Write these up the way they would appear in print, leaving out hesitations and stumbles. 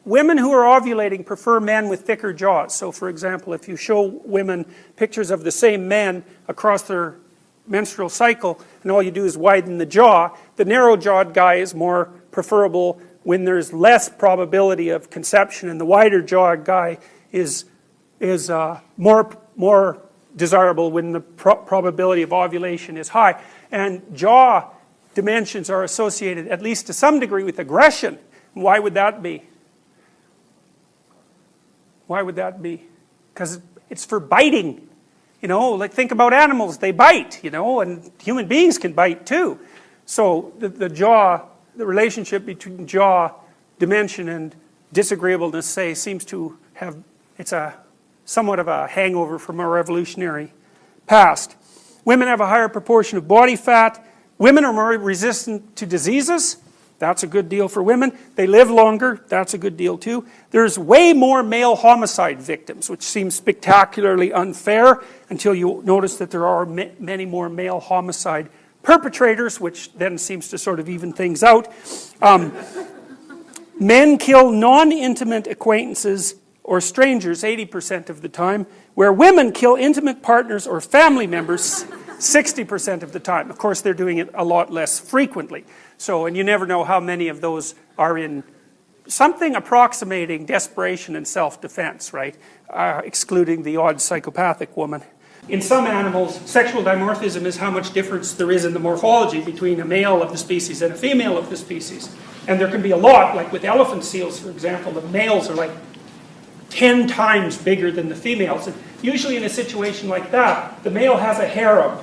women who are ovulating prefer men with thicker jaws. So for example, if you show women pictures of the same men across their menstrual cycle, and all you do is widen the jaw, the narrow-jawed guy is more preferable when there's less probability of conception, and the wider-jawed guy is more desirable when the probability of ovulation is high. And jaw dimensions are associated, at least to some degree, with aggression. Why would that be? Why would that be? Because it's for biting. You know, like think about animals, they bite, you know, and human beings can bite too. So the jaw, the relationship between jaw dimension and disagreeableness, say, seems to have, it's a somewhat of a hangover from our evolutionary past. Women have a higher proportion of body fat. Women are more resistant to diseases. That's a good deal for women. They live longer. That's a good deal too. There's way more male homicide victims, which seems spectacularly unfair until you notice that there are many more male homicide perpetrators, which then seems to sort of even things out. Men kill non-intimate acquaintances or strangers 80% of the time, where women kill intimate partners or family members 60% of the time. Of course, they're doing it a lot less frequently. So, and you never know how many of those are in something approximating desperation and self-defense, right? Excluding the odd psychopathic woman. In some animals, sexual dimorphism is how much difference there is in the morphology between a male of the species and a female of the species. And there can be a lot, like with elephant seals, for example, the males are like 10 times bigger than the females. And usually in a situation like that, the male has a harem.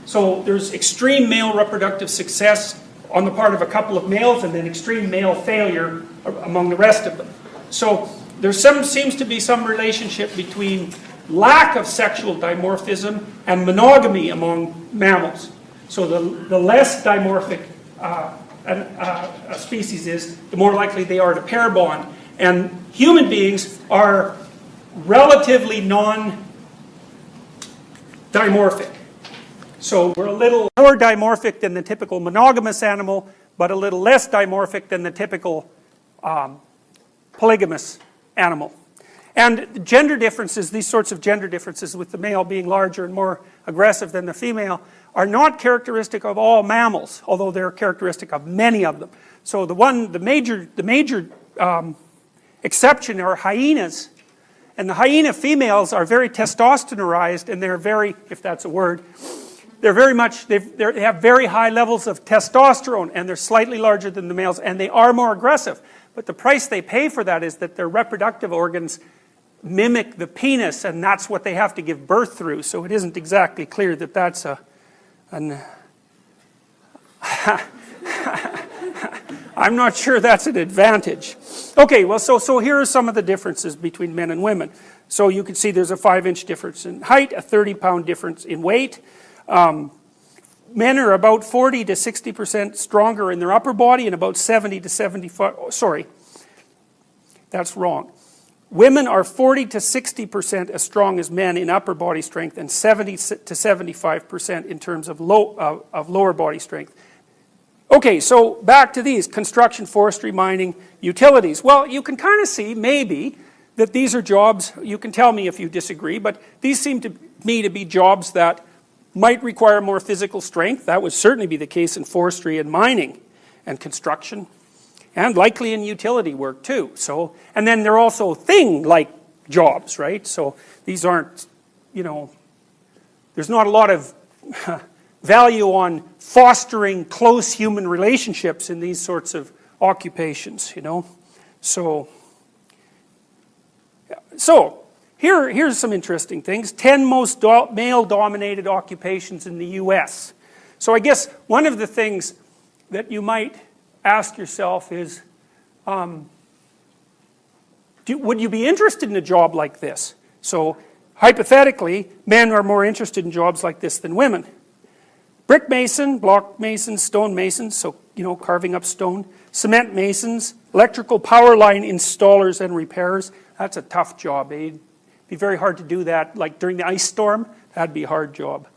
So there's extreme male reproductive success on the part of a couple of males, and then extreme male failure among the rest of them. So there seems to be some relationship between lack of sexual dimorphism and monogamy among mammals. So the less dimorphic a species is, the more likely they are to pair bond. And human beings are relatively non-dimorphic. So we're a little more dimorphic than the typical monogamous animal, but a little less dimorphic than the typical polygamous animal. And gender differences, these sorts of gender differences, with the male being larger and more aggressive than the female, are not characteristic of all mammals, although they're characteristic of many of them. So the major exception are hyenas. And the hyena females are very testosteronized, and they're very, if that's a word, they're very much, they have very high levels of testosterone, and they're slightly larger than the males, and they are more aggressive. But the price they pay for that is that their reproductive organs mimic the penis, and that's what they have to give birth through. So it isn't exactly clear that that's I'm not sure that's an advantage. Okay, well, so here are some of the differences between men and women. So you can see there's a 5-inch difference in height, a 30-pound difference in weight. Men are about 40 to 60% stronger in their upper body, and about 70 to 75, sorry, that's wrong. Women are 40 to 60% as strong as men in upper body strength, and 70 to 75% in terms of lower body strength. Okay, so back to these: construction, forestry, mining, utilities. Well, you can kind of see, maybe, that these are jobs, you can tell me if you disagree, but these seem to me to be jobs that might require more physical strength. That would certainly be the case in forestry and mining and construction, and likely in utility work too. So, and then they're also thing-like jobs, right? So these aren't, you know, there's not a lot of value on fostering close human relationships in these sorts of occupations, you know. So here's some interesting things. 10 most male-dominated occupations in the U.S. So I guess one of the things that you might ask yourself is, would you be interested in a job like this? So hypothetically, men are more interested in jobs like this than women. Brick mason, block masons, stone masons, so, you know, carving up stone. Cement masons, electrical power line installers and repairers. That's a tough job, eh? It'd be very hard to do that, like during the ice storm. That'd be a hard job.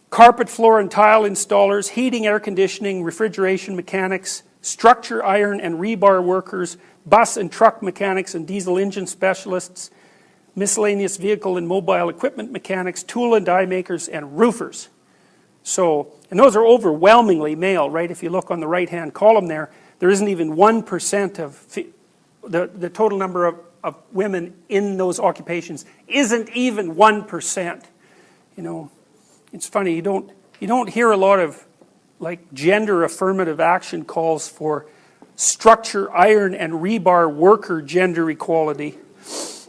Carpet, floor, and tile installers, heating, air conditioning, refrigeration mechanics, structure, iron, and rebar workers, bus and truck mechanics and diesel engine specialists, miscellaneous vehicle and mobile equipment mechanics, tool and die makers, and roofers. So, and those are overwhelmingly male, right? If you look on the right-hand column there, there isn't even 1% of the total number of women in those occupations isn't even 1%. You know, it's funny, you don't hear a lot of like gender affirmative action calls for structure, iron, and rebar worker gender equality.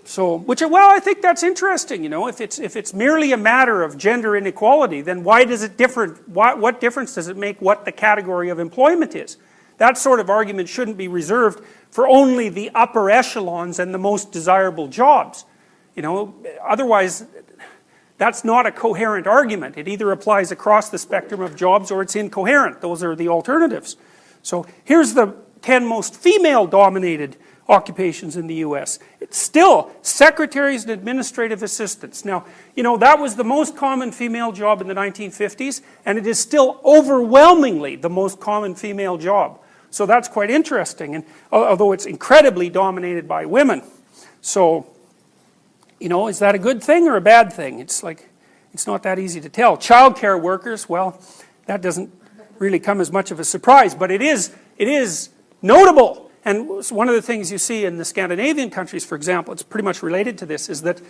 So, well, I think that's interesting, you know, if it's merely a matter of gender inequality, then why does it differ, what difference does it make what the category of employment is? That sort of argument shouldn't be reserved for only the upper echelons and the most desirable jobs. You know, otherwise, that's not a coherent argument. It either applies across the spectrum of jobs or it's incoherent. Those are the alternatives. So here's the 10 most female-dominated occupations in the U.S. It's still secretaries and administrative assistants. Now, you know, that was the most common female job in the 1950s, and it is still overwhelmingly the most common female job. So that's quite interesting, and although it's incredibly dominated by women. So, you know, is that a good thing or a bad thing? It's like, it's not that easy to tell. Childcare workers, well, that doesn't really come as much of a surprise, but it is notable. And one of the things you see in the Scandinavian countries, for example, it's pretty much related to this, is that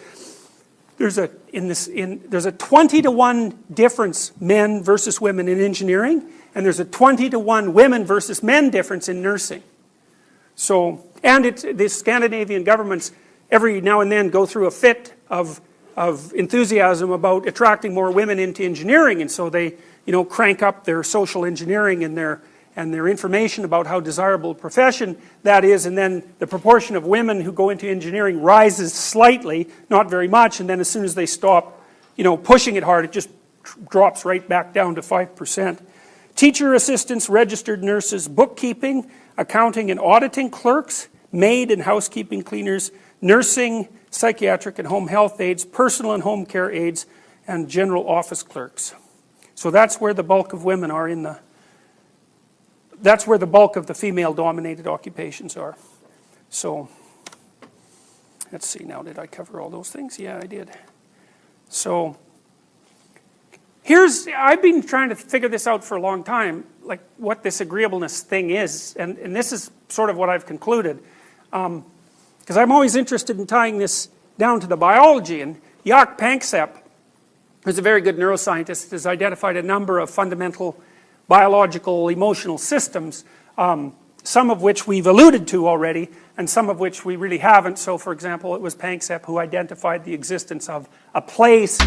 there's a 20-to-1 difference men versus women in engineering, and there's a 20-to-1 women versus men difference in nursing. So, and the Scandinavian governments every now and then go through a fit of enthusiasm about attracting more women into engineering, and so they, you know, crank up their social engineering and their information about how desirable a profession that is, and then the proportion of women who go into engineering rises slightly, not very much, and then as soon as they stop, you know, pushing it hard, it just drops right back down to 5%. Teacher assistants, registered nurses, bookkeeping, accounting and auditing clerks, maid and housekeeping cleaners, nursing, psychiatric and home health aides, personal and home care aides, and general office clerks. So that's where the bulk of women are that's where the bulk of the female-dominated occupations are. So, let's see now, did I cover all those things? Yeah, I did. So, I've been trying to figure this out for a long time, like what this agreeableness thing is, and this is sort of what I've concluded. Because I'm always interested in tying this down to the biology, and Jaak Panksepp, who's a very good neuroscientist, has identified a number of fundamental biological, emotional systems, some of which we've alluded to already, and some of which we really haven't. So, for example, it was Panksepp who identified the existence of a place.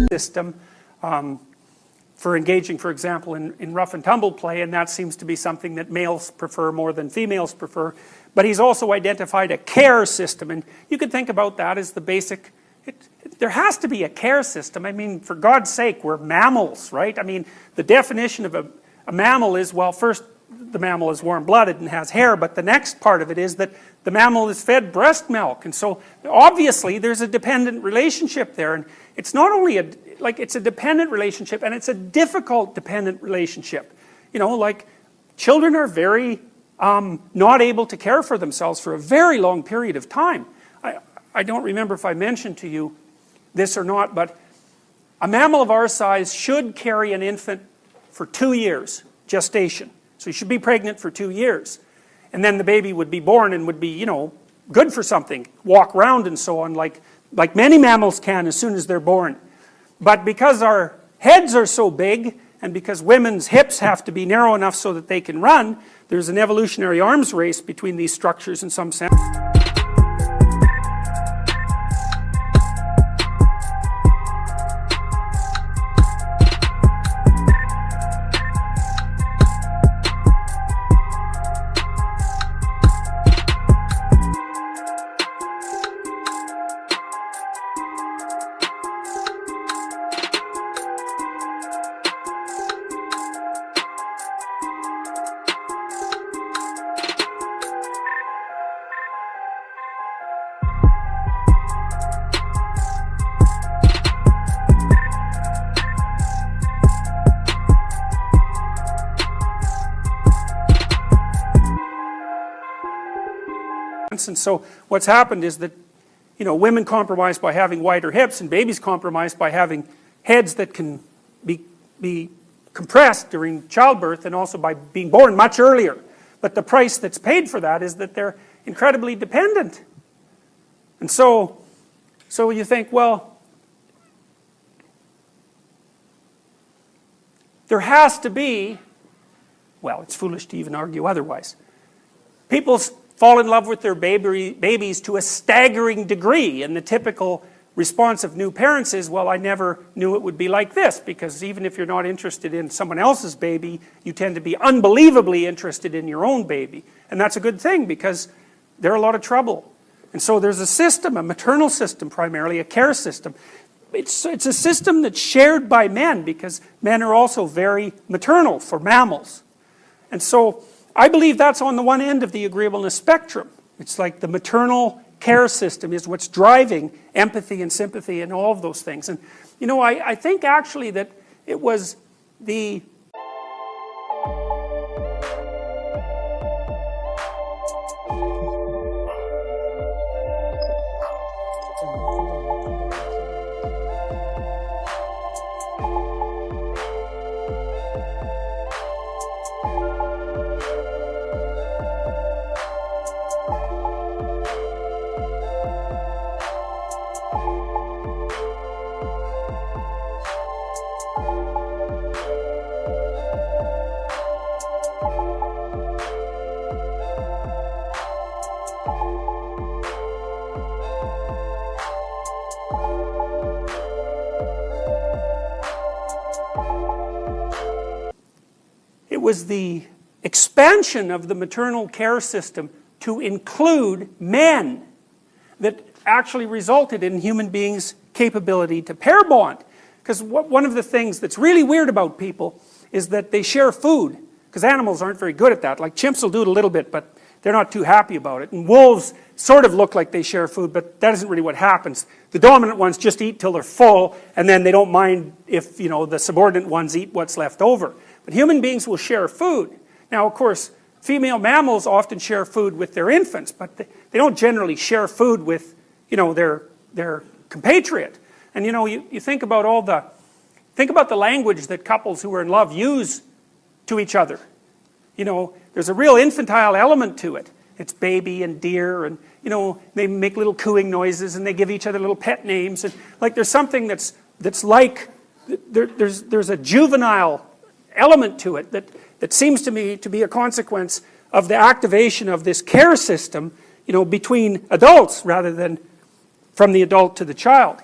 System for engaging, for example, in rough and tumble play, and that seems to be something that males prefer more than females prefer. But he's also identified a care system, and you could think about that as the basic, there has to be a care system. I mean, for God's sake, we're mammals, right? I mean, the definition of a mammal is, well, first, the mammal is warm-blooded and has hair, but the next part of it is that the mammal is fed breast milk, and so obviously there's a dependent relationship there, and it's not only it's a dependent relationship, and it's a difficult dependent relationship. You know, like, children are very not able to care for themselves for a very long period of time. I don't remember if I mentioned to you this or not, but a mammal of our size should carry an infant for 2 years, gestation. So you should be pregnant for 2 years. And then the baby would be born and would be, you know, good for something, walk around and so on, like many mammals can as soon as they're born. But because our heads are so big and because women's hips have to be narrow enough so that they can run, there's an evolutionary arms race between these structures in some sense. And so what's happened is that, you know, women compromise by having wider hips, and babies compromise by having heads that can be compressed during childbirth, and also by being born much earlier. But the price that's paid for that is that they're incredibly dependent. And so you think, well, there has to be, well, it's foolish to even argue otherwise. People fall in love with their babies to a staggering degree, and the typical response of new parents is, well, I never knew it would be like this, because even if you're not interested in someone else's baby, you tend to be unbelievably interested in your own baby. And that's a good thing, because they're a lot of trouble. And so there's a system, a maternal system primarily, a care system. It's a system that's shared by men, because men are also very maternal for mammals. And so I believe that's on the one end of the agreeableness spectrum. It's like the maternal care system is what's driving empathy and sympathy and all of those things. And, you know, I think actually that it was the expansion of the maternal care system to include men that actually resulted in human beings' capability to pair bond. Because one of the things that's really weird about people is that they share food, because animals aren't very good at that. Like chimps will do it a little bit, but they're not too happy about it. And wolves sort of look like they share food, but that isn't really what happens. The dominant ones just eat till they're full, and then they don't mind if, you know, the subordinate ones eat what's left over. But human beings will share food. Now, of course, female mammals often share food with their infants, but they don't generally share food with, you know, their compatriot. And, you know, you think about the language that couples who are in love use to each other. You know, there's a real infantile element to it. It's baby and dear, and, you know, they make little cooing noises, and they give each other little pet names, and like there's something that's like there's a juvenile element to it that seems to me to be a consequence of the activation of this care system, you know, between adults rather than from the adult to the child.